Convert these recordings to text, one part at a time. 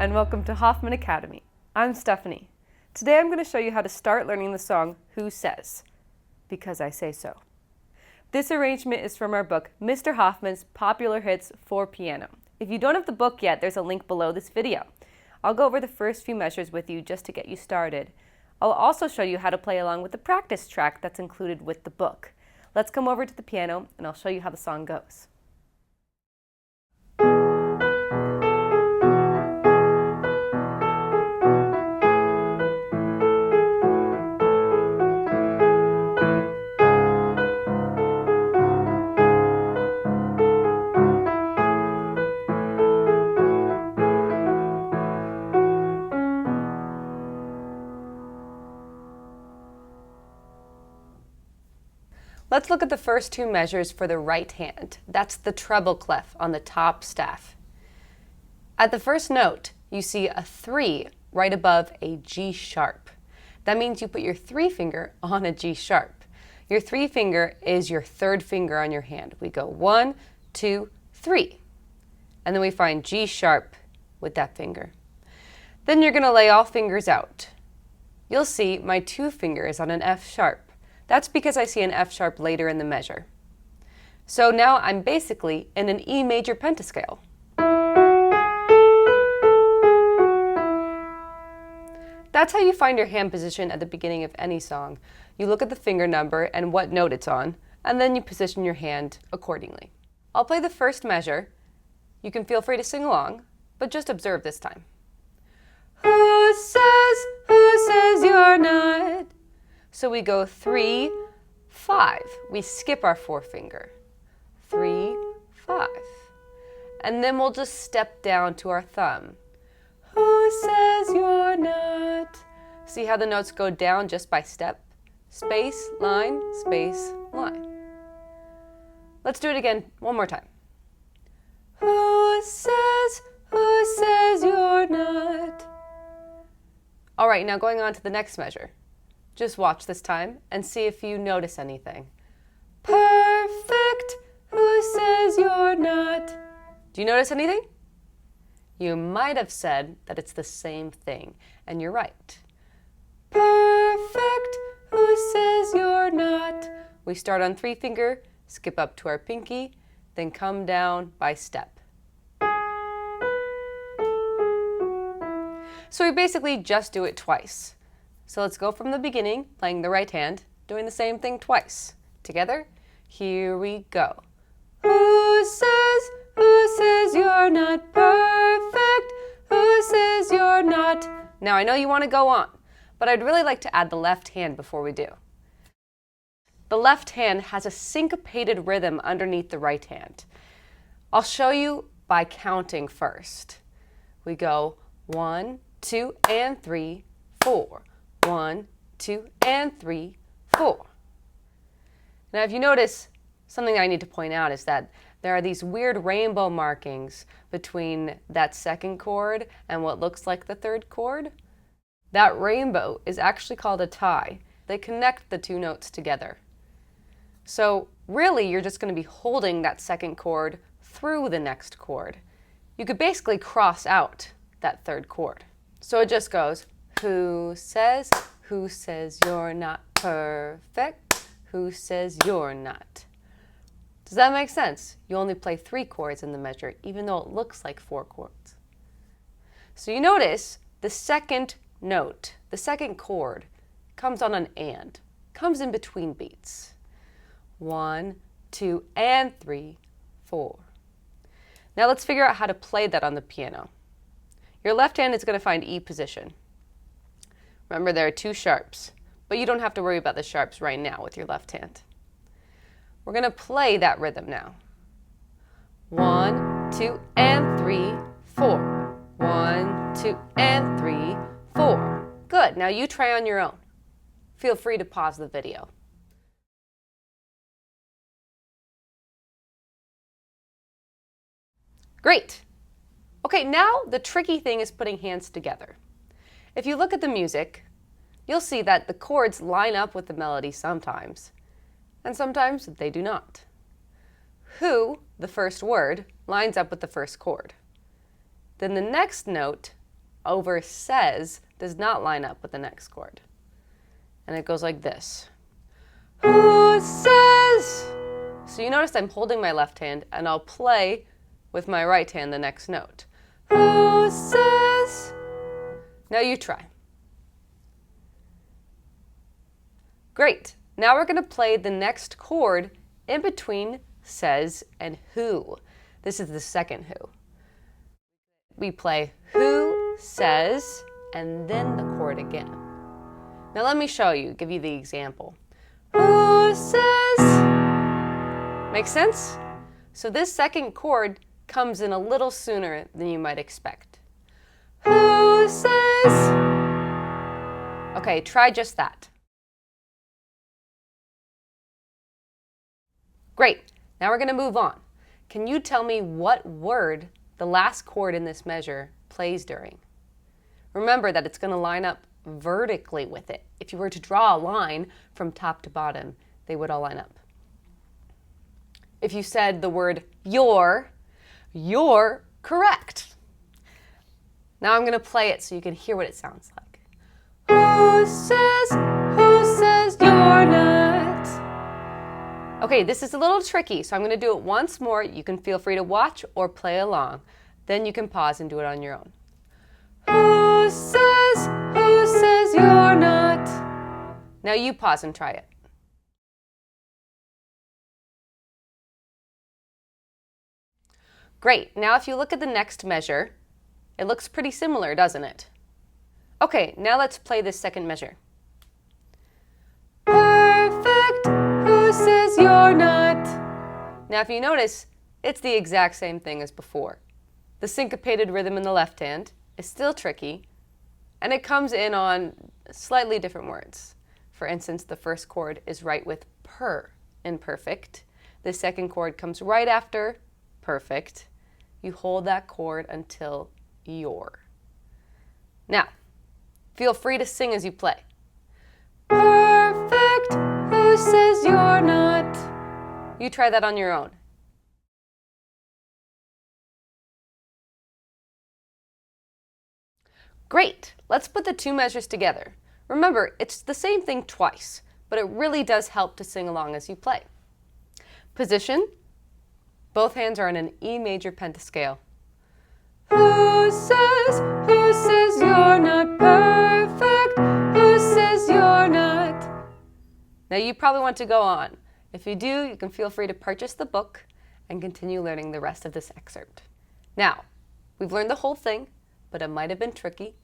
and welcome to Hoffman Academy. I'm Stephanie. Today I'm going to show you how to start learning the song Who Says? Because I Say So. This arrangement is from our book, Mr. Hoffman's Popular Hits for Piano. If you don't have the book yet, there's a link below this video. I'll go over the first few measures with you just to get you started. I'll also show you how to play along with the practice track that's included with the book. Let's come over to the piano and I'll show you how the song goes. Let's look at the first two measures for the right hand. That's the treble clef on the top staff. At the first note, you see a 3 right above a G sharp. That means you put your 3 finger on a G sharp. Your 3 finger is your third finger on your hand. We go 1, 2, 3. And then we find G sharp with that finger. Then you're going to lay all fingers out. You'll see my 2 fingers on an F sharp. That's because I see an F sharp later in the measure. So now I'm basically in an E major pentascale. That's how you find your hand position at the beginning of any song. You look at the finger number and what note it's on, and then you position your hand accordingly. I'll play the first measure. You can feel free to sing along, but just observe this time. Who says you're not? So we go 3, 5. We skip our 4 finger. 3, 5. And then we'll just step down to our thumb. Who says you're not? See how the notes go down just by step? Space, line, space, line. Let's do it again one more time. Who says you're not? All right, now going on to the next measure. Just watch this time and see if you notice anything. Perfect. Who says you're not? Do you notice anything? You might have said that it's the same thing, and you're right. Perfect. Who says you're not? We start on 3 finger, skip up to our pinky, then come down by step. So we basically just do it twice. So let's go from the beginning, playing the right hand, doing the same thing twice. Together, here we go. Who says you're not perfect? Who says you're not? Now I know you want to go on, but I'd really like to add the left hand before we do. The left hand has a syncopated rhythm underneath the right hand. I'll show you by counting first. We go 1, 2, and 3, 4. 1, 2, and 3, 4. Now if you notice, something I need to point out is that there are these weird rainbow markings between that second chord and what looks like the third chord. That rainbow is actually called a tie. They connect the 2 notes together. So really you're just going to be holding that second chord through the next chord. You could basically cross out that third chord. So it just goes, who says you're not perfect? Who says you're not? Does that make sense? You only play 3 chords in the measure, even though it looks like 4 chords. So you notice the second note, the second chord, comes on an and, comes in between beats. 1, 2, and 3, 4. Now let's figure out how to play that on the piano. Your left hand is going to find E position. Remember, there are 2 sharps, but you don't have to worry about the sharps right now with your left hand. We're going to play that rhythm now. 1, 2, and 3, 4. 1, 2, and 3, 4. Good. Now you try on your own. Feel free to pause the video. Great. Okay, now the tricky thing is putting hands together. If you look at the music, you'll see that the chords line up with the melody sometimes, and sometimes they do not. Who, the first word, lines up with the first chord. Then the next note over says does not line up with the next chord. And it goes like this. Who says? So you notice I'm holding my left hand and I'll play with my right hand the next note. Who says? Now you try. Great. Now we're going to play the next chord in between says and who. This is the second who. We play who says and then the chord again. Now let me show you, give you the example. Who says? Make sense? So this second chord comes in a little sooner than you might expect. Who says? Okay, try just that. Great, now we're going to move on. Can you tell me what word the last chord in this measure plays during? Remember that it's going to line up vertically with it. If you were to draw a line from top to bottom, they would all line up. If you said the word you're correct. Now I'm going to play it so you can hear what it sounds like. Who says you're not? Okay, this is a little tricky, so I'm going to do it once more. You can feel free to watch or play along. Then you can pause and do it on your own. Who says you're not? Now you pause and try it. Great, now if you look at the next measure, it looks pretty similar, doesn't it? Okay, now let's play this second measure. Perfect, who says you're not? Now if you notice, it's the exact same thing as before. The syncopated rhythm in the left hand is still tricky, and it comes in on slightly different words. For instance, the first chord is right with per in perfect. The second chord comes right after perfect. You hold that chord until you're. Now, feel free to sing as you play. Perfect, who says you're not? You try that on your own. Great, let's put the two measures together. Remember, it's the same thing twice, but it really does help to sing along as you play. Position. Both hands are on an E major pentascale. Who says you're not perfect? Who says you're not? Now you probably want to go on. If you do, you can feel free to purchase the book and continue learning the rest of this excerpt. Now, we've learned the whole thing, but it might have been tricky.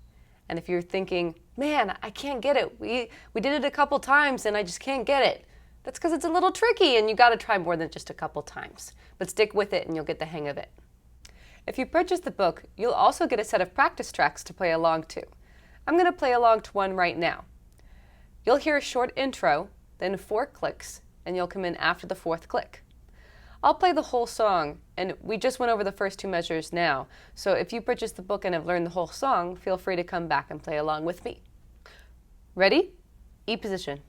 And if you're thinking, man, I can't get it. We did it a couple times and I just can't get it. That's because it's a little tricky and you got to try more than just a couple times. But stick with it and you'll get the hang of it. If you purchase the book, you'll also get a set of practice tracks to play along to. I'm going to play along to one right now. You'll hear a short intro, then 4 clicks, and you'll come in after the 4th click. I'll play the whole song, and we just went over the first 2 measures now, so if you purchase the book and have learned the whole song, feel free to come back and play along with me. Ready? E position.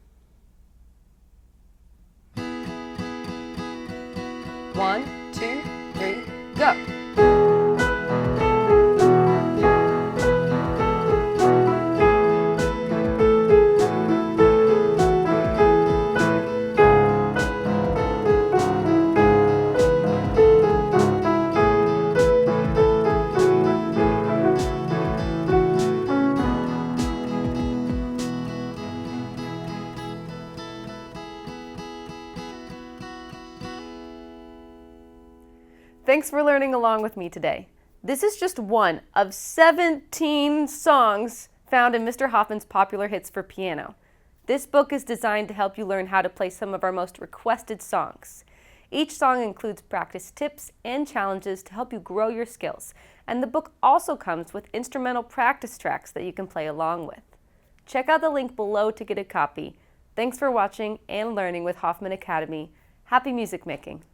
1, 2, 3, go! Thanks for learning along with me today. This is just one of 17 songs found in Mr. Hoffman's Popular Hits for Piano. This book is designed to help you learn how to play some of our most requested songs. Each song includes practice tips and challenges to help you grow your skills, and the book also comes with instrumental practice tracks that you can play along with. Check out the link below to get a copy. Thanks for watching and learning with Hoffman Academy. Happy music making!